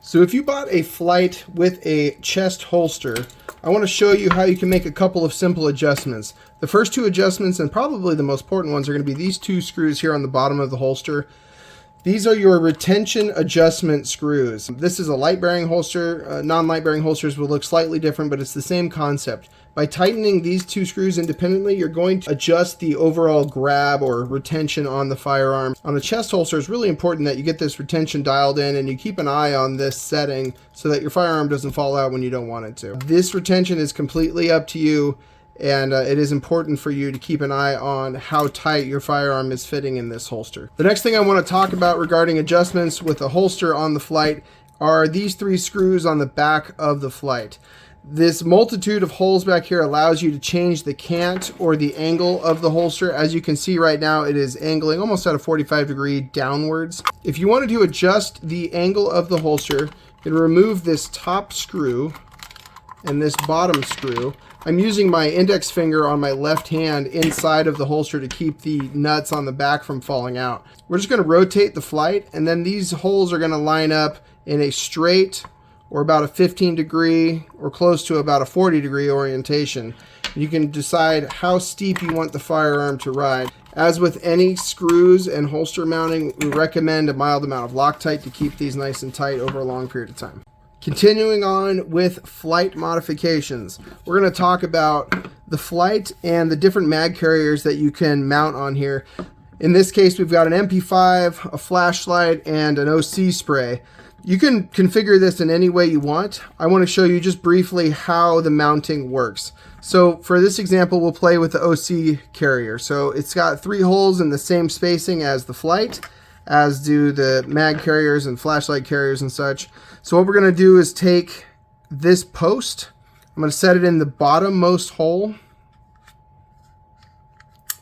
So if you bought a Flite with a chest holster, I want to show you how you can make a couple of simple adjustments. The first two adjustments, and probably the most important ones, are going to be these two screws here on the bottom of the holster. These are your retention adjustment screws. This is a light bearing holster. Non-light bearing holsters will look slightly different, but it's the same concept. By tightening these two screws independently, you're going to adjust the overall grab or retention on the firearm. On a chest holster, it's really important that you get this retention dialed in and you keep an eye on this setting so that your firearm doesn't fall out when you don't want it to. This retention is completely up to you, and it is important for you to keep an eye on how tight your firearm is fitting in this holster. The next thing I want to talk about regarding adjustments with a holster on the Flite are these three screws on the back of the Flite. This multitude of holes back here allows you to change the cant or the angle of the holster. As you can see right now, it is angling almost at a 45-degree downwards. If you wanted to adjust the angle of the holster, you can remove this top screw and this bottom screw. I'm using my index finger on my left hand inside of the holster to keep the nuts on the back from falling out. We're just going to rotate the Flite, and then these holes are going to line up in a straight or about a 15-degree or close to about a 40-degree orientation. You can decide how steep you want the firearm to ride. As with any screws and holster mounting, we recommend a mild amount of Loctite to keep these nice and tight over a long period of time. Continuing on with Flite modifications, we're going to talk about the Flite and the different mag carriers that you can mount on here. In this case, we've got an MP5, a flashlight, and an OC spray. You can configure this in any way you want. I want to show you just briefly how the mounting works. So for this example, we'll play with the OC carrier. So it's got 3 holes in the same spacing as the Flite, as do the mag carriers and flashlight carriers and such. So what we're going to do is take this post. I'm going to set it in the bottommost hole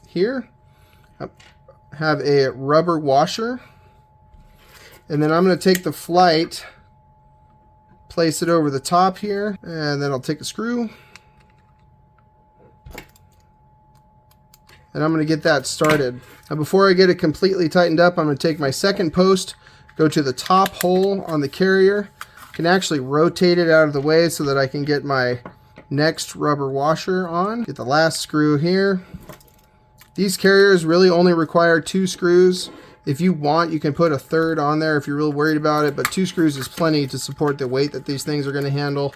here. Have a rubber washer. And then I'm going to take the Flite, place it over the top here, and then I'll take a screw. And I'm going to get that started. Now before I get it completely tightened up, I'm going to take my second post, go to the top hole on the carrier. I can actually rotate it out of the way so that I can get my next rubber washer on. Get the last screw here. These carriers really only require 2 screws. If you want, you can put a third on there if you're really worried about it, but 2 screws is plenty to support the weight that these things are going to handle.